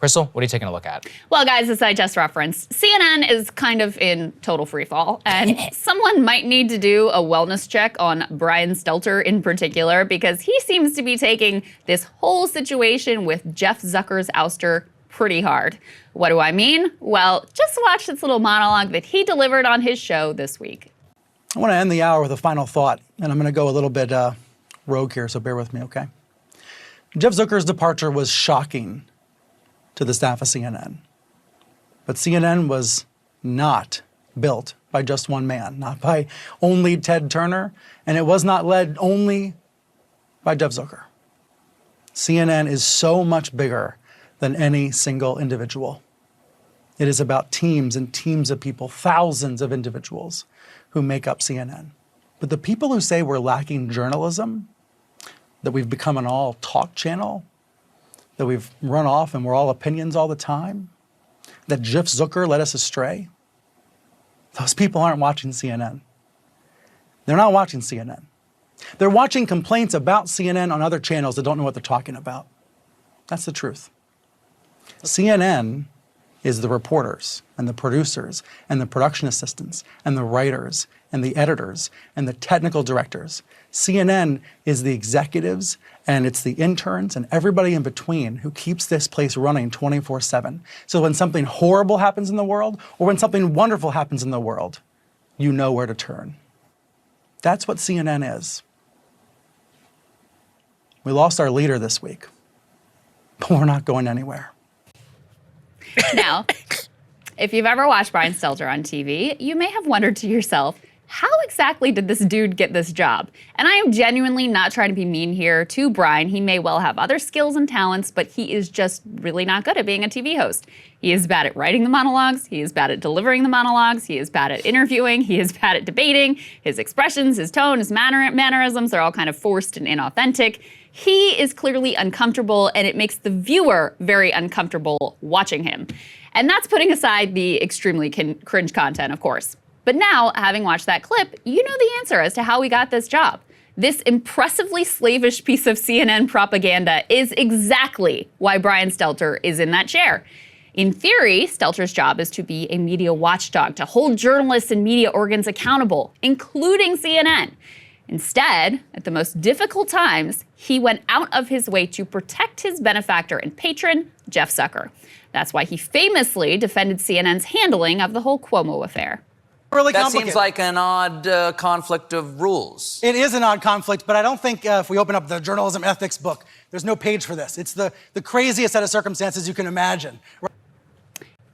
Krystal, what are you taking a look at? Well, guys, as I just referenced, CNN is kind of in total freefall, and someone might need to do a wellness check on Brian Stelter in particular, because he seems to be taking this whole situation with Jeff Zucker's ouster pretty hard. What do I mean? Well, just watch this little monologue that he delivered on his show this week. I want to end the hour with a final thought, and I'm going to go a little bit rogue here, so bear with me, okay? Jeff Zucker's departure was shocking to the staff of CNN. But CNN was not built by just one man, not by only Ted Turner, and it was not led only by Jeff Zucker. CNN is so much bigger than any single individual. It is about teams and teams of people, thousands of individuals who make up CNN. But the people who say we're lacking journalism, that we've become an all talk channel, that we've run off and we're all opinions all the time, that Jeff Zucker led us astray, those people aren't watching CNN. They're not watching CNN. They're watching complaints about CNN on other channels that don't know what they're talking about. That's the truth. CNN is the reporters and the producers and the production assistants and the writers and the editors and the technical directors. CNN is the executives and it's the interns and everybody in between who keeps this place running 24/7. So when something horrible happens in the world or when something wonderful happens in the world, you know where to turn. That's what CNN is. We lost our leader this week, but we're not going anywhere. Now, if you've ever watched Brian Stelter on TV, you may have wondered to yourself, how exactly did this dude get this job? And I am genuinely not trying to be mean here to Brian. He may well have other skills and talents, but he is just really not good at being a TV host. He is bad at writing the monologues. He is bad at delivering the monologues. He is bad at interviewing. He is bad at debating. His expressions, his tone, his mannerisms, they're all kind of forced and inauthentic. He is clearly uncomfortable, and it makes the viewer very uncomfortable watching him. And that's putting aside the extremely cringe content, of course. But now, having watched that clip, you know the answer as to how we got this job. This impressively slavish piece of CNN propaganda is exactly why Brian Stelter is in that chair. In theory, Stelter's job is to be a media watchdog, to hold journalists and media organs accountable, including CNN. Instead, at the most difficult times, he went out of his way to protect his benefactor and patron, Jeff Zucker. That's why he famously defended CNN's handling of the whole Cuomo affair. Really that seems like an odd conflict of rules. It is an odd conflict, but I don't think if we open up the journalism ethics book, there's no page for this. It's the craziest set of circumstances you can imagine.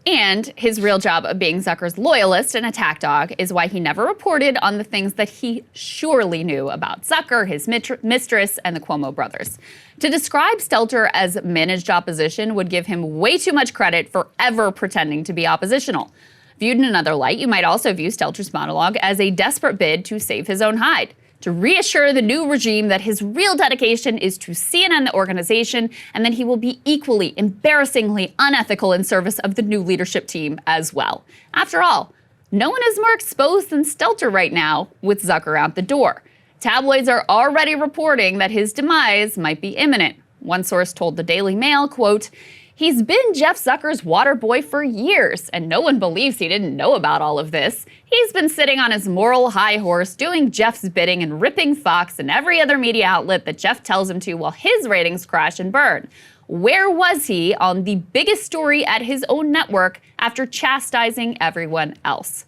And his real job of being Zucker's loyalist and attack dog is why he never reported on the things that he surely knew about Zucker, his mistress, and the Cuomo brothers. To describe Stelter as managed opposition would give him way too much credit for ever pretending to be oppositional. Viewed in another light, you might also view Stelter's monologue as a desperate bid to save his own hide, to reassure the new regime that his real dedication is to CNN, the organization, and that he will be equally embarrassingly unethical in service of the new leadership team as well. After all, no one is more exposed than Stelter right now, with Zucker out the door. Tabloids are already reporting that his demise might be imminent. One source told the Daily Mail, quote, "He's been Jeff Zucker's water boy for years, and no one believes he didn't know about all of this. He's been sitting on his moral high horse, doing Jeff's bidding and ripping Fox and every other media outlet that Jeff tells him to while his ratings crash and burn. Where was he on the biggest story at his own network after chastising everyone else?"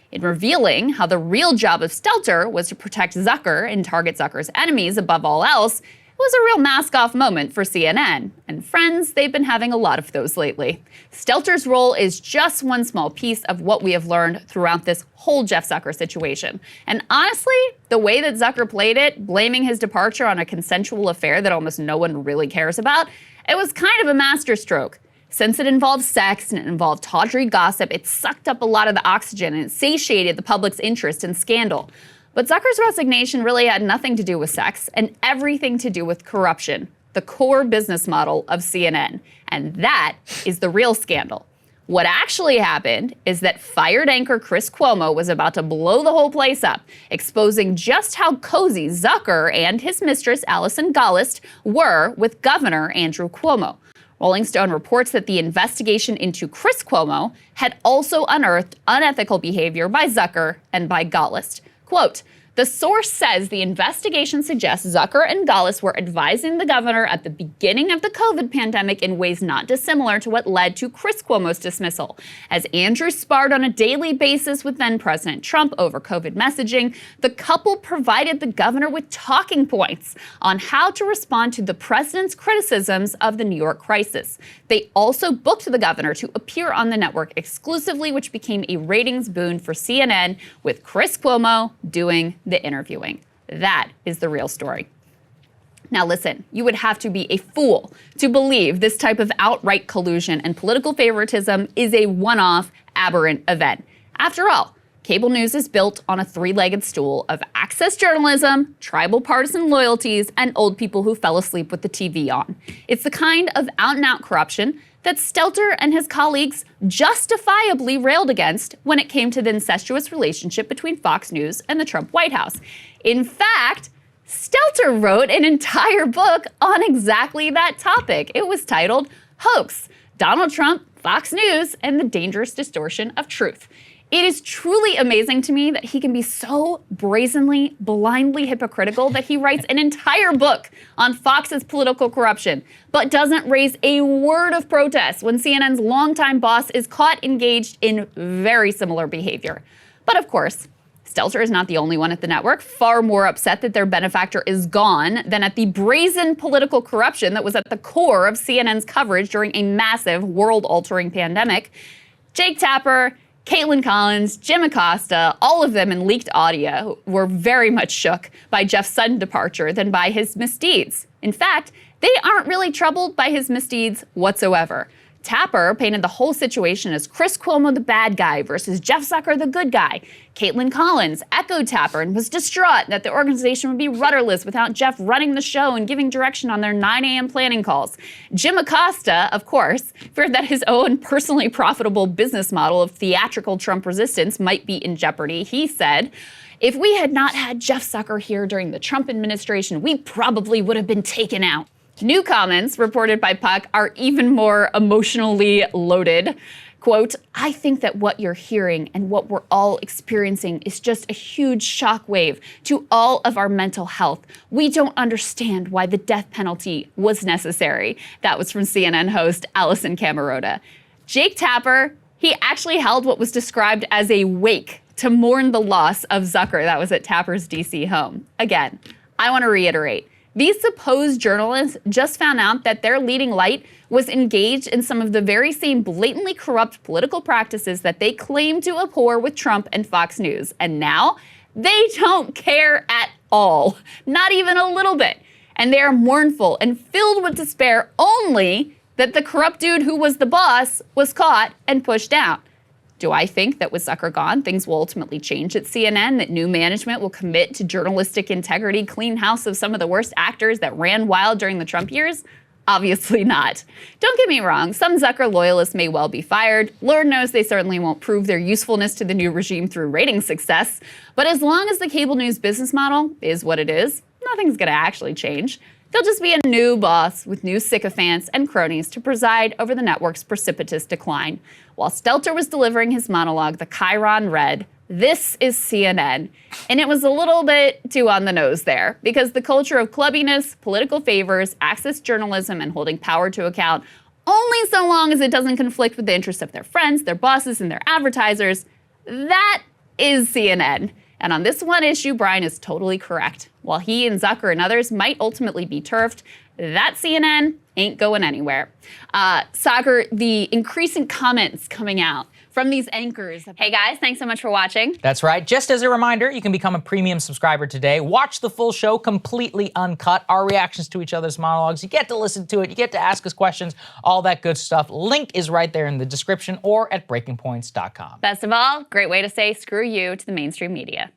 In revealing how the real job of Stelter was to protect Zucker and target Zucker's enemies above all else, it was a real mask-off moment for CNN. And friends, they've been having a lot of those lately. Stelter's role is just one small piece of what we have learned throughout this whole Jeff Zucker situation. And honestly, the way that Zucker played it, blaming his departure on a consensual affair that almost no one really cares about, it was kind of a masterstroke. Since it involved sex and it involved tawdry gossip, it sucked up a lot of the oxygen and it satiated the public's interest in scandal. But Zucker's resignation really had nothing to do with sex and everything to do with corruption, the core business model of CNN. And that is the real scandal. What actually happened is that fired anchor Chris Cuomo was about to blow the whole place up, exposing just how cozy Zucker and his mistress, Allison Gollust, were with Governor Andrew Cuomo. Rolling Stone reports that the investigation into Chris Cuomo had also unearthed unethical behavior by Zucker and by Gollust. Quote, the source says the investigation suggests Zucker and Gollust were advising the governor at the beginning of the COVID pandemic in ways not dissimilar to what led to Chris Cuomo's dismissal. As Andrew sparred on a daily basis with then-President Trump over COVID messaging, the couple provided the governor with talking points on how to respond to the president's criticisms of the New York crisis. They also booked the governor to appear on the network exclusively, which became a ratings boon for CNN, with Chris Cuomo doing the interviewing. That is the real story. Now listen, you would have to be a fool to believe this type of outright collusion and political favoritism is a one-off, aberrant event. After all, cable news is built on a three-legged stool of access journalism, tribal partisan loyalties, and old people who fell asleep with the TV on. It's the kind of out-and-out corruption that Stelter and his colleagues justifiably railed against when it came to the incestuous relationship between Fox News and the Trump White House. In fact, Stelter wrote an entire book on exactly that topic. It was titled Hoax: Donald Trump, Fox News, and the Dangerous Distortion of Truth. It is truly amazing to me that he can be so brazenly, blindly hypocritical that he writes an entire book on Fox's political corruption, but doesn't raise a word of protest when CNN's longtime boss is caught engaged in very similar behavior. But of course, Stelter is not the only one at the network, far more upset that their benefactor is gone than at the brazen political corruption that was at the core of CNN's coverage during a massive, world-altering pandemic. Jake Tapper, Caitlin Collins, Jim Acosta, all of them in leaked audio were very much shook by Jeff's sudden departure than by his misdeeds. In fact, they aren't really troubled by his misdeeds whatsoever. Tapper painted the whole situation as Chris Cuomo the bad guy versus Jeff Zucker the good guy. Caitlin Collins echoed Tapper and was distraught that the organization would be rudderless without Jeff running the show and giving direction on their 9 a.m. planning calls. Jim Acosta, of course, feared that his own personally profitable business model of theatrical Trump resistance might be in jeopardy. He said, if we had not had Jeff Zucker here during the Trump administration, we probably would have been taken out. New comments reported by Puck are even more emotionally loaded. Quote, I think that what you're hearing and what we're all experiencing is just a huge shockwave to all of our mental health. We don't understand why the death penalty was necessary. That was from CNN host Allison Camerota. Jake Tapper, he actually held what was described as a wake to mourn the loss of Zucker. That was at Tapper's DC home. Again, I want to reiterate, these supposed journalists just found out that their leading light was engaged in some of the very same blatantly corrupt political practices that they claim to abhor with Trump and Fox News. And now they don't care at all, not even a little bit. And they are mournful and filled with despair only that the corrupt dude who was the boss was caught and pushed out. Do I think that with Zucker gone, things will ultimately change at CNN, that new management will commit to journalistic integrity, clean house of some of the worst actors that ran wild during the Trump years? Obviously not. Don't get me wrong, some Zucker loyalists may well be fired. Lord knows they certainly won't prove their usefulness to the new regime through rating success. But as long as the cable news business model is what it is, nothing's gonna actually change. There'll just be a new boss with new sycophants and cronies to preside over the network's precipitous decline. While Stelter was delivering his monologue, the Chiron read, "This is CNN." And it was a little bit too on the nose there, because the culture of clubbiness, political favors, access journalism, and holding power to account, only so long as it doesn't conflict with the interests of their friends, their bosses, and their advertisers, that is CNN. And on this one issue, Brian is totally correct. While he and Zucker and others might ultimately be turfed, that CNN ain't going anywhere. Sagar, the increasing comments coming out from these anchors. Hey guys, thanks so much for watching. That's right. Just as a reminder, you can become a premium subscriber today. Watch the full show completely uncut, our reactions to each other's monologues. You get to listen to it, you get to ask us questions, all that good stuff. Link is right there in the description or at breakingpoints.com. Best of all, great way to say screw you to the mainstream media.